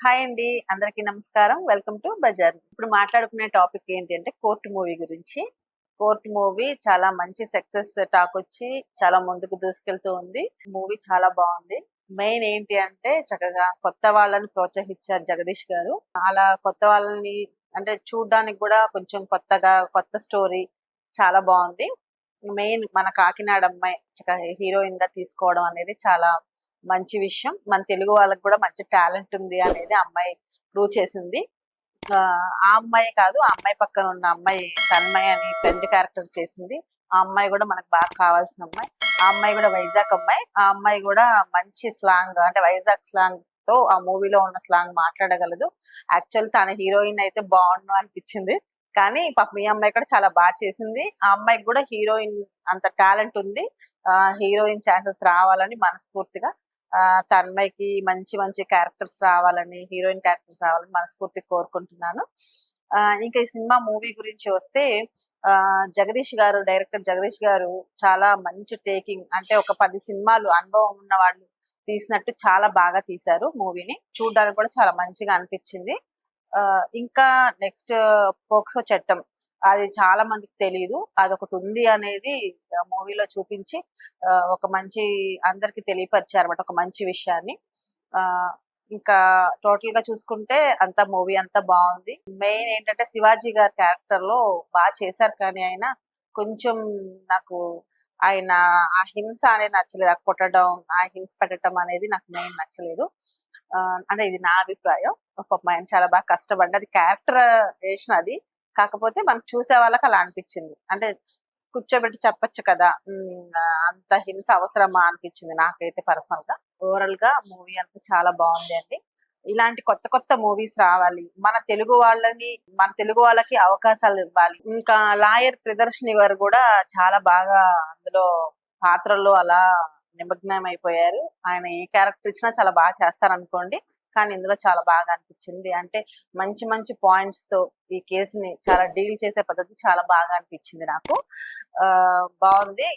Hi అండి, అందరికీ నమస్కారం. Welcome to Bazaar. ఇప్పుడు మాట్లాడుకునే టాపిక్ ఏంటి అంటే కోర్టు మూవీ గురించి. కోర్టు మూవీ చాలా మంచి సక్సెస్ టాక్ వచ్చి చాలా ముందుకు దూసుకెళ్తూ ఉంది. మూవీ చాలా బాగుంది. మెయిన్ ఏంటి అంటే చక్కగా కొత్త వాళ్ళని ప్రోత్సహించారు జగదీష్ గారు. అలా కొత్త వాళ్ళని అంటే చూడ్డానికి కూడా కొంచెం కొత్తగా కొత్త స్టోరీ చాలా బాగుంది. మెయిన్ మన కాకినాడ అమ్మాయి చక్కగా హీరోయిన్ గా తీసుకోవడం అనేది చాలా మంచి విషయం. మన తెలుగు వాళ్ళకి కూడా మంచి టాలెంట్ ఉంది అనేది అమ్మాయి ప్రూవ్ చేసింది. ఆ అమ్మాయి కాదు, ఆ అమ్మాయి పక్కన ఉన్న అమ్మాయి తన్మయ్ అని ఫ్రెండ్ క్యారెక్టర్ చేసింది. ఆ అమ్మాయి కూడా మనకు బాగా కావాల్సిన అమ్మాయి. ఆ అమ్మాయి కూడా వైజాగ్ అమ్మాయి. ఆ అమ్మాయి కూడా మంచి స్లాంగ్ అంటే వైజాగ్ స్లాంగ్ తో ఆ మూవీలో ఉన్న స్లాంగ్ మాట్లాడగలదు. యాక్చువల్ తన హీరోయిన్ అయితే బాగుండు అనిపించింది. కానీ పాపం ఈ అమ్మాయి కూడా చాలా బాగా చేసింది. ఆ అమ్మాయికి కూడా హీరోయిన్ అంత టాలెంట్ ఉంది. హీరోయిన్ ఛాన్సెస్ రావాలని మనస్ఫూర్తిగా తన్మయ్కి మంచి మంచి క్యారెక్టర్స్ రావాలని, హీరోయిన్ క్యారెక్టర్స్ రావాలని మనస్ఫూర్తిగా కోరుకుంటున్నాను. ఇంకా ఈ సినిమా మూవీ గురించి వస్తే జగదీష్ గారు, డైరెక్టర్ జగదీష్ గారు చాలా మంచి టేకింగ్ అంటే ఒక 10 సినిమాలు అనుభవం ఉన్న వాళ్ళు తీసినట్టు చాలా బాగా తీశారు మూవీని. చూడడానికి కూడా చాలా మంచిగా అనిపించింది. ఇంకా నెక్స్ట్ పోక్సో చట్టం అది చాలా మందికి తెలియదు. అదొకటి ఉంది అనేది మూవీలో చూపించి ఒక మంచి అందరికి తెలియపరిచారు అనమాట, ఒక మంచి విషయాన్ని. ఆ ఇంకా టోటల్ గా చూసుకుంటే అంతా మూవీ అంతా బాగుంది. మెయిన్ ఏంటంటే శివాజీ గారి క్యారెక్టర్ లో బాగా చేశారు, కానీ ఆయన కొంచెం నాకు ఆయన ఆ హింస అనేది నచ్చలేదు. ఆ కొట్టడం, ఆ హింస పెట్టడం అనేది నాకు మెయిన్ నచ్చలేదు. అంటే ఇది నా అభిప్రాయం. పాపం ఆయన చాలా బాగా కష్టపడ్డ అది క్యారెక్టర్ వేసిన అది. కాకపోతే మనకు చూసే వాళ్ళకి అలా అనిపించింది. అంటే కూర్చోబెట్టి చెప్పొచ్చు కదా, అంత హింస అవసరమా అనిపించింది నాకైతే పర్సనల్ గా. ఓవరాల్ గా మూవీ అంతా చాలా బాగుంది అండి. ఇలాంటి కొత్త కొత్త మూవీస్ రావాలి, మన తెలుగు వాళ్ళకి అవకాశాలు ఇవ్వాలి. ఇంకా లాయర్ ప్రియదర్శిని గారు కూడా చాలా బాగా అందులో పాత్రలో అలా నిమగ్నం అయిపోయారు. ఆయన ఏ క్యారెక్టర్ ఇచ్చినా చాలా బాగా చేస్తారనుకోండి, కానీ ఇందులో చాలా బాగా అనిపించింది. అంటే మంచి మంచి పాయింట్స్ తో ఈ కేసుని చాలా డీల్ చేసే పద్ధతి చాలా బాగా అనిపించింది నాకు. బాగుంది.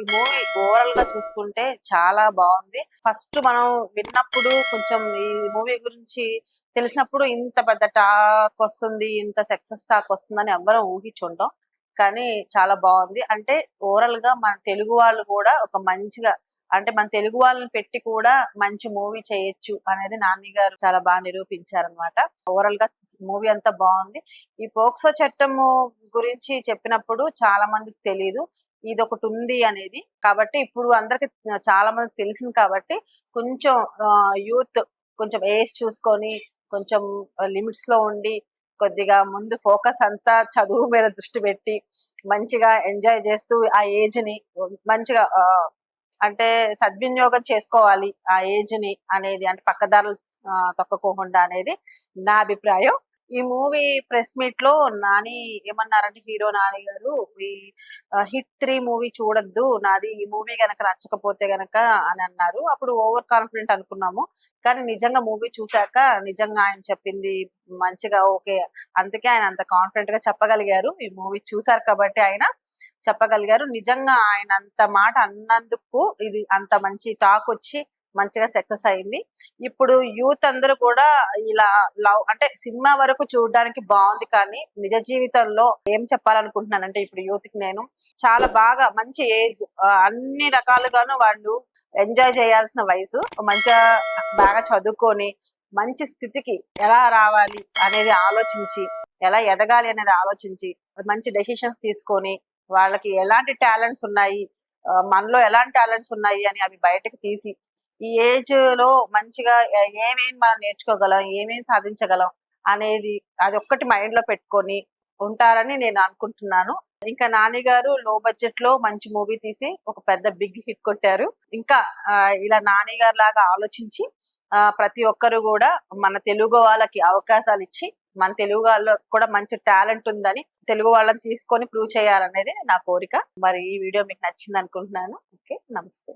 ఈ మూవీ ఓవరాల్ గా చూసుకుంటే చాలా బాగుంది. ఫస్ట్ మనం విన్నప్పుడు కొంచెం ఈ మూవీ గురించి తెలిసినప్పుడు ఇంత పెద్ద టాక్ వస్తుంది, ఇంత సక్సెస్ టాక్ వస్తుందని ఎవ్వరం ఊహించుంటాం. కానీ చాలా బాగుంది. అంటే ఓవరాల్ గా మన తెలుగు వాళ్ళు కూడా ఒక మంచిగా అంటే మన తెలుగు వాళ్ళని పెట్టి కూడా మంచి మూవీ చేయొచ్చు అనేది నాని గారు చాలా బాగా నిరూపించారనమాట. ఓవరాల్ గా మూవీ అంతా బాగుంది. ఈ పోక్సో చట్టము గురించి చెప్పినప్పుడు చాలా మందికి తెలియదు ఇది ఒకటి ఉంది అనేది. కాబట్టి ఇప్పుడు అందరికి చాలా మందికి తెలిసింది కాబట్టి కొంచెం యూత్ కొంచెం ఏజ్ చూసుకొని కొంచెం లిమిట్స్ లో ఉండి కొద్దిగా ముందు ఫోకస్ అంతా చదువు మీద దృష్టి పెట్టి మంచిగా ఎంజాయ్ చేస్తూ ఆ ఏజ్ ని మంచిగా అంటే సద్వినియోగం చేసుకోవాలి ఆ ఏజ్ ని అనేది, అంటే పక్కదారులు తొక్కకోకుండా అనేది నా అభిప్రాయం. ఈ మూవీ ప్రెస్ మీట్ లో నాని ఏమన్నారంటే, హీరో నాని గారు ఈ హిట్ 3 మూవీ చూడొద్దు, నాది ఈ మూవీ గనక నచ్చకపోతే గనక అని అన్నారు. అప్పుడు ఓవర్ కాన్ఫిడెంట్ అనుకున్నాము, కానీ నిజంగా మూవీ చూశాక నిజంగా ఆయన చెప్పింది మంచిగా ఓకే, అందుకే ఆయన అంత కాన్ఫిడెంట్ గా చెప్పగలిగారు. ఈ మూవీ చూశారు కాబట్టి ఆయన చెప్పగలిగారు. నిజంగా ఆయన అంత మాట అన్నందుకు ఇది అంత మంచి టాక్ వచ్చి మంచిగా సక్సెస్ అయింది. ఇప్పుడు యూత్ అందరూ కూడా ఇలా లవ్ అంటే సినిమా వరకు చూడడానికి బాగుంది, కానీ నిజ జీవితంలో ఏం చెప్పాలనుకుంటున్నానంటే ఇప్పుడు యూత్ కి నేను చాలా బాగా మంచి ఏజ్, అన్ని రకాలుగాను వాళ్ళు ఎంజాయ్ చేయాల్సిన వయసు. మంచిగా బాగా చదువుకొని మంచి స్థితికి ఎలా రావాలి అనేది ఆలోచించి, ఎలా ఎదగాలి అనేది ఆలోచించి మంచి డెసిషన్స్ తీసుకొని వాళ్ళకి ఎలాంటి టాలెంట్స్ ఉన్నాయి, మనలో ఎలాంటి టాలెంట్స్ ఉన్నాయి అని అవి బయటకు తీసి ఈ ఏజ్ లో మంచిగా ఏమేమి మనం నేర్చుకోగలం, ఏమేమి సాధించగలం అనేది అది ఒక్కటి మైండ్ లో పెట్టుకొని ఉంటారని నేను అనుకుంటున్నాను. ఇంకా నాని గారు లో బడ్జెట్ లో మంచి మూవీ తీసి ఒక పెద్ద బిగ్ హిట్ కొట్టారు. ఇంకా ఇలా నాని గారు లాగా ఆలోచించి ప్రతి ఒక్కరు కూడా మన తెలుగు వాళ్ళకి అవకాశాలు ఇచ్చి మన తెలుగు వాళ్ళలో కూడా మంచి టాలెంట్ ఉందని తెలుగు వాళ్ళని తీసుకొని ప్రూవ్ చేయాలనేది నా కోరిక. మరి ఈ వీడియో మీకు నచ్చింది అనుకుంటున్నాను. ఓకే, నమస్తే.